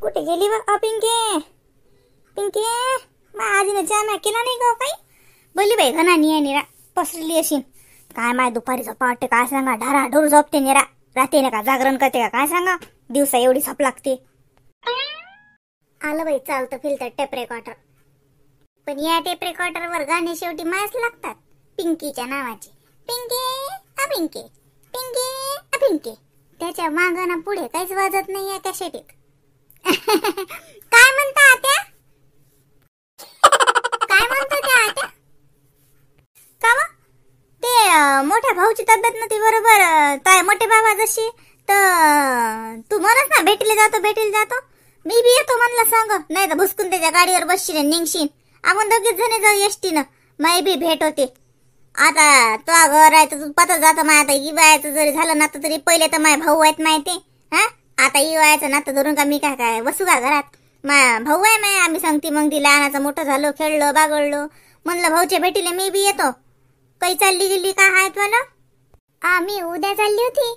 कुठे गेली बा पिंके? पिंके आजीने चहा केला नाही का काही? बोलली बाई घना नाही निरा पसरली अशी. काय माय दुपारी झोपा वाटते काय सांगा, ढाराढोर झोपते निरा. रात्रीने का जागरण करते का काय सांगा, दिवसा एवढी झोप लागते. आलं बाई चालतं फिल्टर टेप रेकॉर्डर. पण या टेप रेकॉर्डर वर गाणे शेवटी मास लागतात पिंकीच्या नावाचे. पिंके आ पिंके, पिंके आ पिंके. त्याच्या मागना पुढे काहीच वाजत नाही या कॅसेटीत. काय म्हणता आत्या? काय म्हणता त्या आत्या? का व? ते मोठ्या भाऊची तब्येत नव्हती बरोबर. काय मोठे बाबा जशी तर तू म्हणत ना भेटीला जातो. मी बी येतो म्हणलं सांग. नाही तर भुसकून त्याच्या गाडीवर बसशील आणि निघशील. आपण दोघीच जण जाऊ एसटीनं. माई बी भेट होते. आता तो घर आहे तर तू पता जात माय. आता इवायचं जरी झालं ना तरी पहिले तर माय भाऊ आहेत माहिती. हा आता इवायचं ना तर धरून का मी काय बसू का घरात? मा भाऊ आहे माय. आम्ही सांगते मग ती लहानाचं मोठं झालो, खेळलो बागडलो. म्हणलं भाऊच्या भेटीला मी बी येतो. काही चालली गेली का हाय तुला? आम्ही उद्या चालली होती.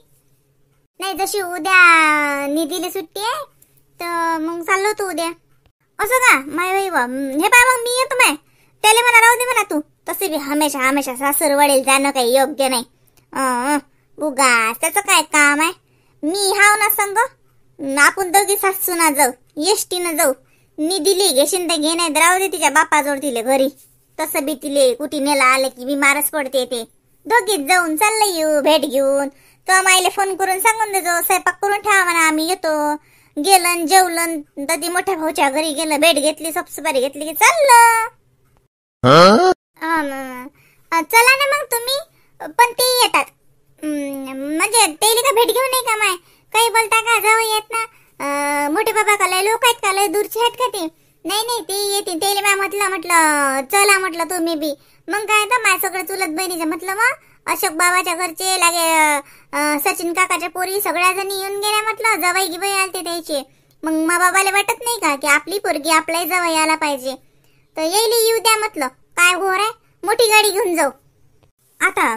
नाही जशी उद्या निधीला सुट्टी आहे तर मग चाललो होतो उद्या. असं का माय बाई? हे पाय मग मी येतो माय. त्याला मला राहू दे म्हणा तू. तसे बी हमेशा सासर वडील जाणं काही योग्य नाही. उगाच त्याचं काय काम आहे? मी हाव ना संग. आपण दोघी सासू ना जाऊ, एसटीनं जाऊ. निधीली घेशीन तर घे, नाही राहू दे तिच्या बापाजवळ तिले घरी. तसं बी तिले कुठे नेला आलं की बिमारच पडते ते. दोघीच जाऊन चाललं येऊ भेट घेऊन. तर माईले फोन करून सांगून देतो स्वयंपाक करून ठेवा म्हणा, आम्ही येतो. गेलं जेवलं तर ती मोठ्या भाऊच्या घरी गेलं, भेट घेतली, सपसुपारी घेतली की चाललं. चला ना मग तुम्ही. पण ते येतात म्हणजे तेली का भेट घेऊन नाही का माय? काही बोलता का? जाऊ येत ना. मोठे बाबा का लय लोक आहेत का? लय दूरचे आहेत का ते? नाही ते येतील. तेले मी म्हटलं चला म्हटलं तुम्ही बी. मग काय तर माय सगळं चुलत बहिणीचं म्हटलं. मग अशोक बाबाच्या घरचे लागे सचिन काकाच्या पोरी सगळ्या जणी येऊन गेल्या म्हटलं. जवाई गिवाई आलते द्यायचे. मग मा बाबाला वाटत नाही का की आपली पोरगी आपलाही जवाई आला पाहिजे. तर येऊ द्या म्हटलं. काय घोर आहे? मोठी गाडी घेऊन जाऊ आता.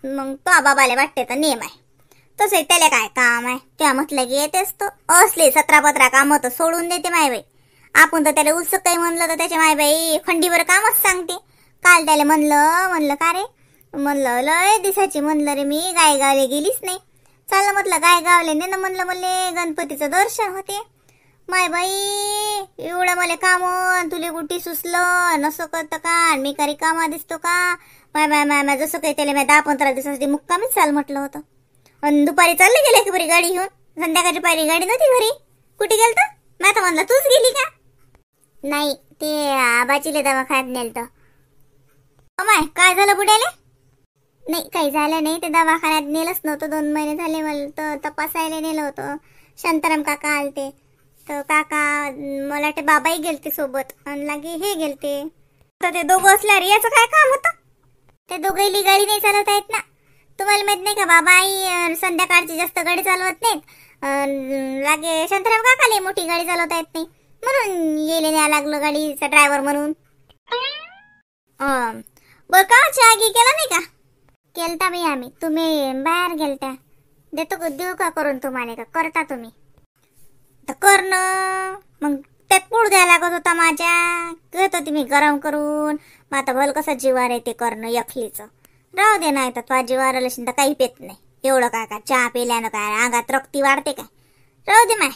मग तो बाबाला वाटते तर नेम आहे. तसं त्याला काय काम आहे? त्या म्हटलं की येतेच तो. असले 17-15 काम तर सोडून देते मायबाई. आपण तर त्याला उत्सुक काही म्हणलं तर त्याच्या मायबाई खंडीवर कामच सांगते. काल त्याला म्हणलं का रे? म्हणलं लय दिसाची म्हणलं रे मी गायगावले गेलीच नाही. चाललं म्हटलं गायगावले ने ना म्हणलं मले गणपतीचं दर्शन होते. मायबाई एवढं मला काम तुले कुठे सुचलं? नसं करतं का? मी काही कामा दिसतो का? माय जसं काही त्याला 10-15 दिवसासाठी मुक्कामीच चाल म्हटलं होतं. आणि दुपारी चालले गेले की बरी गाडी घेऊन. संध्याकाळची पारी गाडी नव्हती घरी. कुठे गेलत? मी आता म्हणलं तूच गेली का? नाही ते आबाचीले दवाखान्यात नेलतं. माय काय झालं बुड्याले? नाही काही झालं नाही. ते दवाखान्यात नेलंच नव्हतं. 2 महिने झाले मला तर तपासायला नेलं होतं. शांताराम काका आलते तर काका मला ते बाबाही गेलते सोबत आणि लागे हे गेलते. तर ते दोघं असल्यावर याचं काय काम होतं? ते दोघेली गाडी नाही चालवता येत ना. तुम्हाला माहित नाही का? बाबा आई संध्याकाळची जास्त गाडी चालवत नाहीत. लागे शांताराम काकाले मोठी गाडी चालवता येत नाही म्हणून येले न्याय लागलं गाडीचा ड्रायव्हर म्हणून. बर का चहा केला नाही का? केलता बाई आम्ही. तुम्ही बाहेर गेलता. देऊ का करून तुम्हाला? का करता तुम्ही? तर कर ना मग. त्यात पूड द्यायला लागत होता माझ्या. घेत होती मी गरम करून. मग आता भल कसा जीवार आहे ते करणं एकलीचं. राहू दे. नाही तर तुझ्या जीवार आलं तर काही पेत नाही. एवढं काय चहा पिल्यानं काय अंगात रक्ती वाढते काय? राहू दे माय.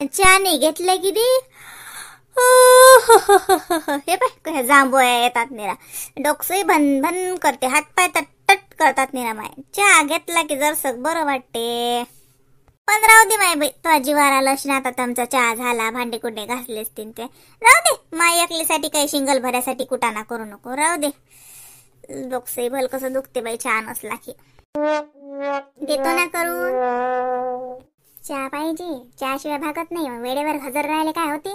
चहा नाही घेतलं की दी हे पाय कशा जांभोया येतात निरा. डोकसंही भन करते. हातपाय तट करतात निरा माय. चहा घेतला की जरसं बरं वाटते. पण राहू दे माय बाई. तुझ्या जीवार आलं अशी आता तुमचा चहा झाला. भांडे कुठे घासले असतील ते. राहू दे. माय एकलीसाठी काही शिंगल भऱ्यासाठी कुटाणा करू नको. राहू दे. डोकसंही भल कसं दुखते बाई चहा नसला की. देतो ना करून. चहा पाहिजे. चहाशिवाय भागत नाही. वेळेवर हजर राहिले काय होते?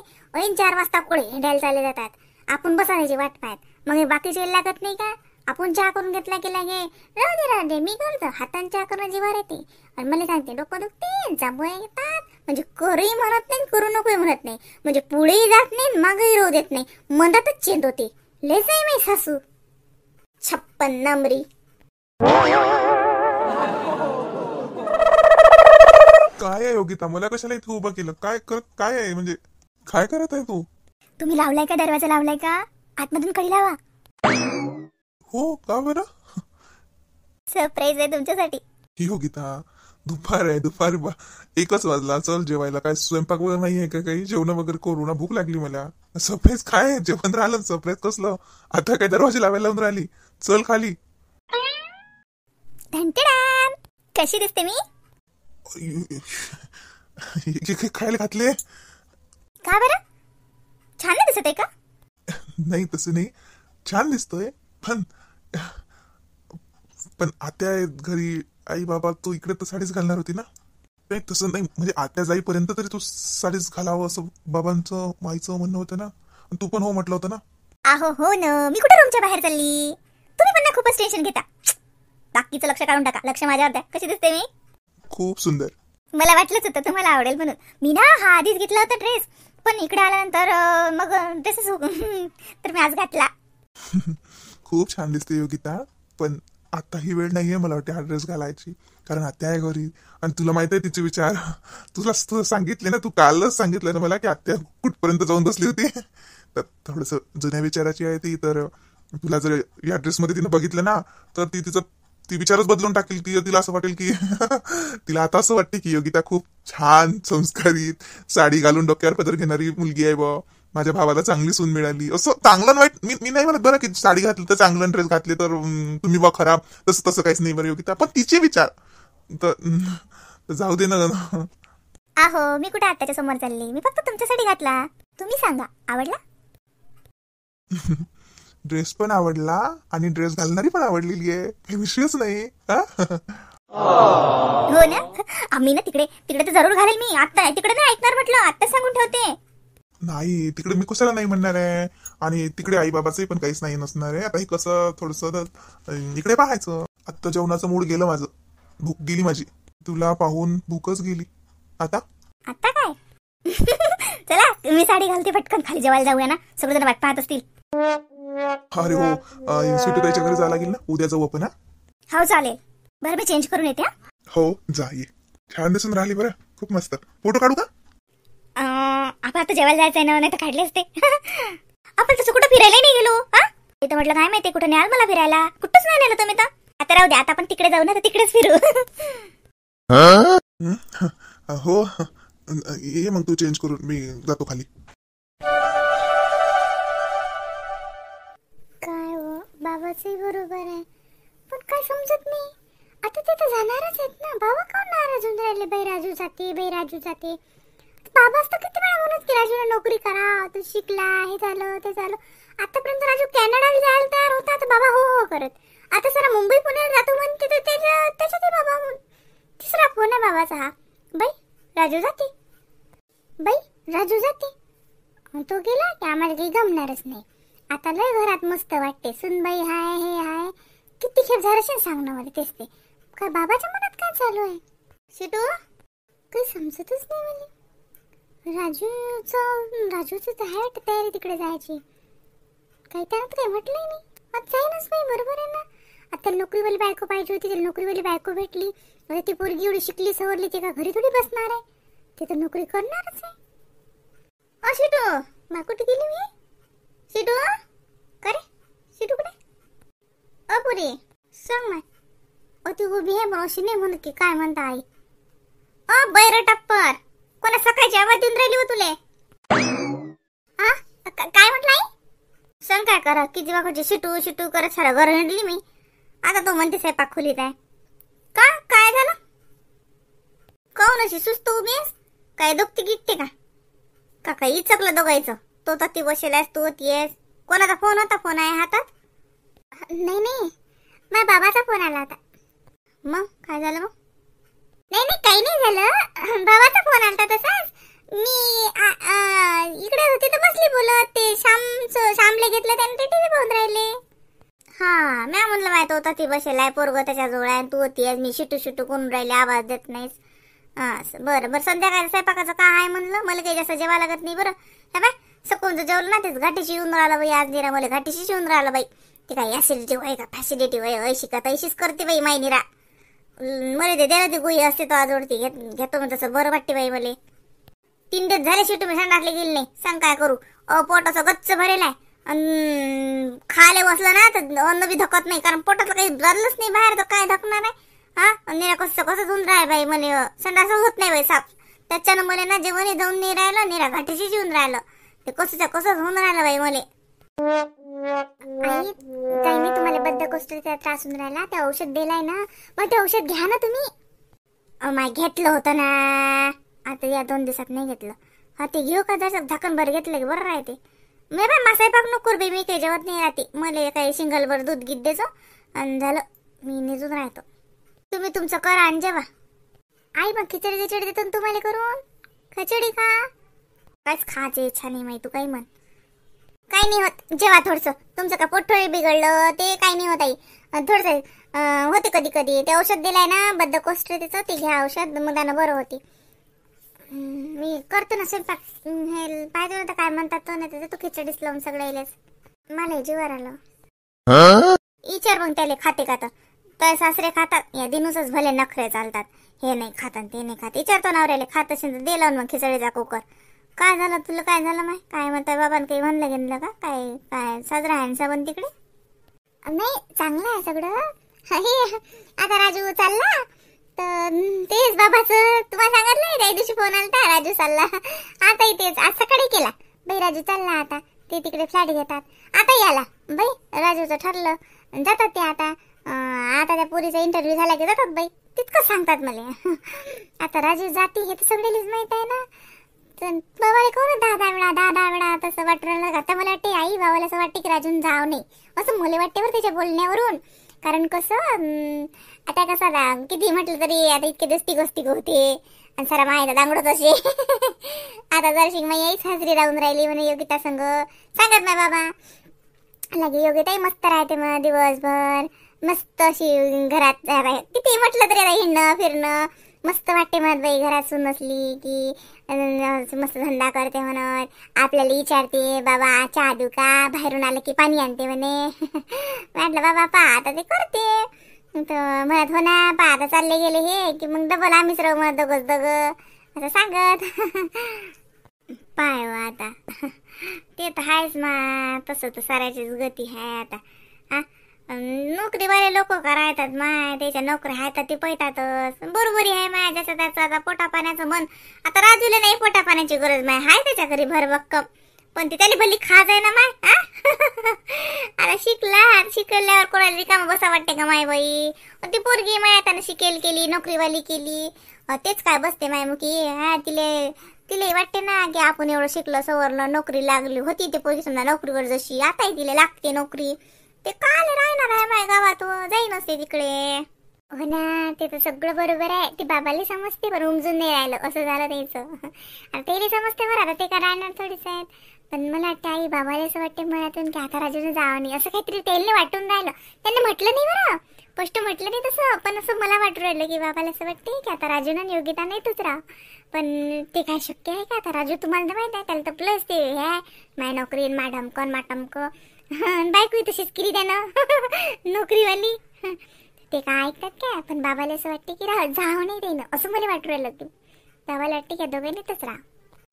4 वाजता कुठे हिंडायला चालले जातात. आपण बसायची वाट पाहत. मग बाकीचे लागत नाही का? आपण चहा करून घेतला की लागे राहू दे मी करतो. हाताने चहा करणं जीवार येते. आणि मला सांगते डोकं दुखते जांभोया येतात. म्हणजे करूही म्हणत नाही करू नको म्हणत नाही. म्हणजे पुढेही जात नाही मागेही राहू देत नाही. मनातच चेंद होते. लयच आहे मी सासू 56 नंबरी. काय आहे योगिता, मला कशाला इथे उभं केलं? काय आहे म्हणजे काय करत आहे तू? तुम्ही लावलाय का दरवाजा? लावलाय का? आतमधून कडी लावा. हो का बरं? सरप्राईज आहे तुमच्यासाठी. योगिता दुपार आहे, एकच वाजला. चल जेवायला. काय स्वयंपाक वगैरे नाही आहे का? काही जेवण वगैरे करू ना, भूक लागली मला. सरप्राईज काय आहे? जेवण राहिलं, सरप्राईज कसलं? आता काय दरवाजा लावायला लावून राहिली? चल खाली. धनटडान, कशी दिसते मी? खायला घातले? का बरं? छान नाही दिसत आहे का? नाही तसं नाही, छान दिसतोय. पण पण आत्या आहेत घरी, आई बाबा. तू इकडे तर साडीच घालणार होती ना? नाही तसं नाही, म्हणजे आत्या जाईपर्यंत तरी तू साडीच घालावं असं बाबांचं माईचं म्हणणं होतं ना. तू पण हो म्हटलं होतं ना. आहो हो ना, मी कुठे रूमच्या बाहेर चालली? तुम्ही पण ना खूपच टेन्शन घेता. बाकीचं लक्ष काढून टाका, लक्ष माझ्यावर द्या. कशी दिसते मी? खूप सुंदर. मला वाटलंच होतं तुम्हाला आवडेल म्हणून. मी ना हा आधीच घेतला होता ड्रेस, पण इकडे आल्यानंतर मग ड्रेसच तर मी आज घातला. खूप छान दिसते योगिता, पण आता ही वेळ नाहीये मला वाटते हा ड्रेस घालायची. कारण आत्या आहे घरी आणि तुला माहित आहे तिचे विचार. तुला सांगितले ना, तू कालच सांगितलं ना मला की आत्या कुठपर्यंत जाऊन बसली होती. तर थोडस जुन्या विचाराची आहे ती. तर तुला जर या ड्रेसमध्ये तिनं बघितलं ना, तर ती विचारच बदलून टाकेल. तिला असं वाटेल की तिला आता असं वाटते की योगिता खूप छान संस्कारित साडी घालून डोक्यावर पदर घेणारी मुलगी आहे बा. माझ्या भावाला चांगली सून मिळाली. असं चांगलं वाईट मी नाही म्हणत बरं की साडी घातली तर चांगलं, ड्रेस घातले तर तुम्ही बा खराब. तसं काहीच नाही बरं योगिता. पण तिचे विचार तर जाऊ दे ना. आहो मी कुठे आत्याच्या समोर चालली? मी फक्त तुमच्यासाठी घातला. तुम्ही सांगा, आवडला? ड्रेस पण आवडला आणि ड्रेस घालणारी पण आवडलेली आहे, काही विषयच नाही. हो ना, आम्ही ना तिकडे तर जरूर घालेल मी. आता तिकडे नाही ऐकणार म्हटलं, आता सांगून ठेवते. नाही तिकडे मी कशाला नाही म्हणणार आहे. आणि तिकडे आई बाबाचंही पण काहीच नाही नसणार आहे. आता हे कसं थोडस इकडे पाहायचं. आता जेवणाचं मूड गेलं माझं, भूक गेली माझी. तुला पाहून भूकच गेली. आता काय चला मी साडी घालते, पटकन खाली जेवायला जाऊया ना, सगळेजण वाट पाहत असतील. अरे हो, स्वीटूताईच्या घरी जायला लागेल ना, उद्या जाऊ आपण. हो चालेल. बरं मी चेंज करून येते. हो जा, ये. छान दिसून राहिली बरं, खूप मस्त. फोटो काढू का? आपण आता जेवायला जायचंय ना, नाही तर काढले असते. आपण तसं कुठं फिरायला नाही गेलो. इथं म्हटलं काय माहिती कुठं न्याल मला फिरायला. कुठंच नाही नेलं तुम्ही तर. आता राहू द्या, आता आपण तिकडे जाऊ ना, तर तिकडेच फिरू. हो ये मग तू चेंज करून, मी जातो खाली. काय बाबाचंही बरोबर आहे, पण काय समजत नाही. आता ते तर जाणारच आहेत ना. बाबा काऊन नाराज होऊन राहिले? राजू जाते. बाबाच तर किती वेळा म्हणत की राजूला नोकरी करा, तू शिकला, हे झालं ते झालं. आतापर्यंत राजू कॅनडाला जायला तयार होता, तर बाबा हो करत. आता जरा मुंबई पुण्याला जातो म्हणते, तर त्याच्यात बाबा तिसरा फोन आहे बाबाचा हा. राजू जाते. तो गेला की आम्हाला काही गमणारच नाही. आता लय घरात मस्त वाटते. सुनबाई हाय, हे हाय. किती खेप झालं सांगणं मला तेच ते. काय बाबाच्या मनात काय चालू आहे? शिटू काही समजतच नाही मला. राजूचं तर आहे वाटतं तयारी तिकडे जायची. काही त्यानं काही म्हटलंय नाही. आता जाईनच नाही, बरोबर आहे ना. आता नोकरीवाली बायको पाहिजे होती, त्याला नोकरीवाली बायको भेटली. आता ती पोरगी एवढी शिकली सवरली, ती का घरी थोडी बसणार आहे? ते तर नोकरी करणारच आहे. शिटू मा कुठे गेली मी? शिटू का रे? शिटू कुठे? पुरी सांग माय. ती उभी आहे मावशी नाही म्हणत की काय म्हणता आई? बैर टप्पर, कोणा सकाळची आवाज देऊन राहिली हो तुले? काय म्हटलं आई? सांग काय करा की जीवाकडची शिटू करत सारा घर हिंडली मी. आता तो म्हणते स्वयंपाक खोलीत आहे का? काय झालं? काऊन अशी सुस्त उभी आहेस? काय दुखती गिकते का? काही चकलं दोघायचं. तो तर ती बसेलास, तू येस. कोणाचा फोन होता? फोन आहे हातात? नाही माझ्या बाबाचा फोन आला होता. मग काय झालं मग? नाही काही नाही झालं. बाबाचा फोन आलता तसाच. मी इकडे होती तर बसली बोलत. ते श्यामले घेतलं त्याने, ते टीव्ही पाहून राहिले. मी म्हणलं माहित होता ती बसेलाय, पोरग त्याच्या जवळ आहे, तू होतीस. मी शिटू करून राहिले, आवाज देत नाहीस. बरं संध्याकाळी स्वयंपाकाचं काय आहे म्हणलं. मला काही जास्त जेवा लागत नाही. बरं हे बाय सकून जेवलं ना, तेच घाटीशी येऊन राहिलं बाई. आज निरा मला घाटीशीच येऊन राहिलं बाई. ते काय ऍसिडिटी होय का फॅसिलिटी होय, ऐशी का तैशीच करते बाई मायनीरा. मला ते द्यायला ती गोळी असते तो आजवडती घेतो मग तसं बरं वाटते बाई मला. 3 दिवस झाल्याशिवाय तुम्ही संडासले गेले नाही. सांग काय करू. पोटाचं गच्च भरेल आहे आणि खायला बसलं ना तर अन्न बी धकत नाही, कारण पोटातलं काही झालंच नाही बाहेर, तर काय धकणार आहे. हा निरा कसं कसं धुवून राहाय बाई मला संडास होत नाही बाई साफ. त्याच्यानं मला ना जेवण जाऊन नाही राहिलं, निरा घाटीशी जेवून राहिलं. ते कसंच्या कसं होऊन राहिलं बाई मला. आई काही नाही, तुम्हाला बद्धकोष्ठीचा त्रास होऊन राहिला, ते औषध दिलाय ना, मग ते औषध घ्या ना तुम्ही. माय घेतलं होतं ना, आता या 2 दिवसात नाही घेतलं. हा ते घेऊ का जर झाकण भर घेतलं की बरं राहते. मी बाय मासाई पाक नको बाई, मी काही जेवत नाही राहते. मला काही सिंगलभर दूध गीत द्यायचं आणि झालं, मी निजून राहतो. तुम्ही तुमचं करा आणि जेवा. आई मग खिचडी देतो तुम्हाला करून. खिचडी का काहीच खायची इच्छा नाही माहिती, तू काही म्हण. काही नाही होत, जेवा थोडस. तुमचं का पोटथोडी बिघडलं ते काही नाही होत आई. थोडस होते कधी कधी. ते औषध दिलाय ना बद्धकोष्ठीचं, ते घ्या औषध, मुलांना बरं होते. मी करतो ना स्वयंपाक. हे पाहिजे होतं काय म्हणतात तो, नाही तर तू खिचडीच लावून सगळं येलेस. मला जीवावर आलं. विचार मग त्याला खाते का तर सासरे खातात, या दिनुसच भले नखरे चालतात. हे नाही खातात ते नाही खात. विचारतो नवऱ्याला खात असेल तर दे लावून मग खिचडीचा कुकर. काय झालं तुला, काय झालं माय, काय म्हणताय बाबांनी काही म्हणलं घेतलं का, काय काय साजरा आहे सबन तिकडे. नाही चांगलं आहे सगळं. आता राजू चालला तर तेच बाबाचं तुम्हाला सांगितलं त्या दिवशी फोन आलता, राजू चालला. आता तेच आज सकाळी केला बाई, राजू चालला आता. ते तिकडे फ्लॅट घेतात. आता याला बाई राजूचं ठरलं जातात ते आता. आता त्या पोरीचा इंटरव्ह्यू झाला की जातात बाई, तितकंच सांगतात मला. आता राजू जाती हे तर सगळेच माहित आहे ना. बाबाला कोण 10 वेळा तसं वाटलं. आता मला वाटते आई बाबाला असं वाटते की राजून जाव नाही, असं मला वाटते बरं त्याच्या बोलण्यावरून. कारण कसं आता कसं किती म्हटलं तरी आता इतके दिवस गोष्टी होते आणि सारा माहिती दांगडत असे. आता जर माई आईच हजरी राहून राहिली म्हणे योगिता संग सांगत ना बाबा. लगे योगिताही मस्त राहते मग दिवसभर, मस्त अशी घरात किती म्हटलं तरी आता हिंडणं फिरणं मस्त वाटते. म्हणत बाई घरात सून असली की मस्त धंदा करते म्हणत. आपल्याला विचारते बाबा चहा देऊ का, बाहेरून आलं की पाणी आणते म्हणे. म्हटलं बाबा पा आता ते करते. तर म्हणत हो ना पा आता चालले गेले हे की मग डबल आम्हीच राहू म्हणत दोघ असं सांगत. पाय आता ते तर आहेच मा, तसं तर साऱ्याचीच गती आहे आता. नोकरीवाले लोक करायतात माय, त्याच्या नोकरी आहेत ते पैतातच. बरोबरी आहे माय, ज्याचं त्याचं आता पोटा पाण्याचं मन. आता राजूला नाही पोटा पाण्याची गरज माय, हाय त्याच्या घरी भरभक्कम, पण ती त्याला भल्ली खाज आहे ना माय. आता शिकल्यावर कोणाला रिकामा बसा वाटते का माय बाई. ती पोरगी माय त्यानं शिकेल केली, नोकरीवाली केली, तेच काय बसते माय मुकी. तिला वाटते ना की आपण एवढं शिकलं सवरलं, नोकरी लागली होती ते पोरगी समजा नोकरीवर जशी, आताही तिला लागते नोकरी. ते काल राहणार आहे माय गावात, जाई नसते तिकडे. हो ना ते तर सगळं बरोबर आहे. ते बाबाला समजते बरं, उमजून नाही राहिलं असं झालं त्याचं. आता तेही समजते बरं, आता ते काय राहणार थोडीच आहेत. पण मला वाटतं आई बाबाला असं वाटते मनातून की आता राजूने जावं नाही, असं काहीतरी तेलने वाटून राहिलं. त्यांना म्हटलं नाही बरं, स्पष्ट म्हटलं नाही तसं, पण असं मला वाटून राहिलं की बाबाला असं वाटते की आता राजूनं योगिता नाही तूच राह. पण ते काय शक्य आहे का. आता राजू तुम्हाला तर माहित आहे त्याला तर प्लस ते हे माय नोकरी मा ढमकन मा टमकं. बायको तशीच केली त्यानं नोकरीवाली. ते काय ऐकतात काय. पण बाबाला असं वाटते की जावं नाही देणं, असं मला वाटू राहिलं की बाबाला वाटते की दोघांनी तच राहा.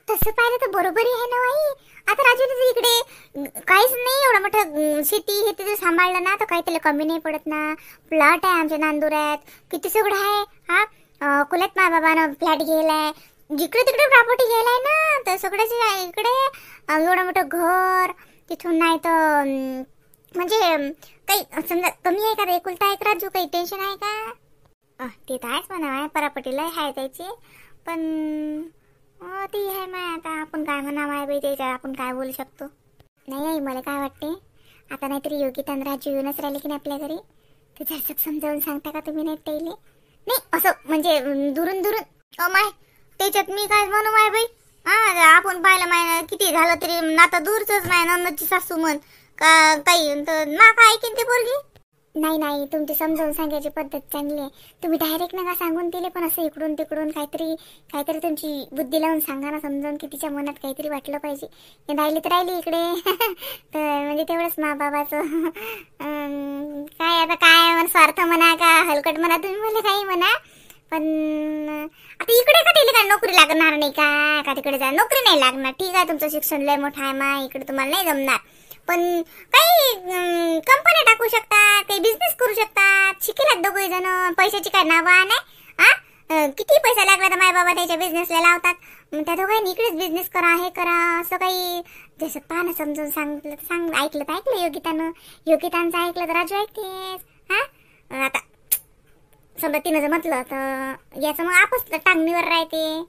तसं पाहिलं तर बरोबरी आहे ना आई. आता राजूने इकडे काहीच नाही, एवढं मोठं शेती हे तिथे सांभाळलं ना तर काही त्याला कमी नाही पडत ना. प्लॉट आहे आमच्या नांदुऱ्यात, किती सगळं आहे. हा कुल्यात मा बाबानं फ्लॅट घ्यायलाय, जिकडे तिकडे प्रॉपर्टी घ्यायलाय ना, तर सगळ्याच्या इकडे एवढं मोठं घर. तिथून नाही तर म्हणजे काही समजा कमी आहे का एकुलता एक राजू, काही टेन्शन आहे का. ते तर आहेच म्हणा परापटीला आहे त्याची, पण ती आहे माय. आता आपण काय म्हणा माय बाई त्याच्या, आपण काय बोलू शकतो. नाही आई मला काय वाटते आता नाहीतरी योगिता आणि राजू येऊनच राहिले की नाही आपल्या घरी, ते जरसक समजावून सांगता का तुम्ही. नाही त्याला नाही असं म्हणजे दुरून माय त्याच्यात मी काय म्हणू माय बाई. आपण पाहिलं माय किती झालं तरी नातं दूरच माय. नंदची सासू म्हण का काही ना काय ऐकीन ते पोरगी. नाही नाही, तुमची समजावून सांगायची पद्धत चांगली आहे. तुम्ही डायरेक्ट नका सांगून दिले, पण असं इकडून तिकडून काहीतरी काहीतरी तुमची बुद्धी लावून सांगा ना समजावून, की तिच्या मनात काहीतरी वाटलं पाहिजे. राहिली तर राहिली इकडे. तर म्हणजे तेवढंच मा बाबाचं. काय आता काय म्हणा, स्वार्थ म्हणा का हलकट म्हणा, तुम्ही मला काही म्हणा, पण आता इकडे का तिला काय नोकरी लागणार नाही का तिकडे जा नोकरी नाही लागणार. ठीक आहे, तुमचं शिक्षण लय मोठं आहे मा, इकडे तुम्हाला नाही जमणार, पण काही कंपन्या टाकू शकतात, काही बिझनेस करू शकतात. शिकेलात दोघे जण, पैशाची काय नावा नाही. किती पैसा लागला तर माय बाबा त्याच्या बिझनेसला लावतात. त्या दोघांनी इकडेच बिझनेस करा, हे करा, असं काही जसं पानं समजून सांग ऐकलं तर ऐकलं योगितांचं ऐकलं तर राजू ऐकतेस. आता समजा तिनं जर म्हटलं तर याचं मग आपस टांगणीवर राहते.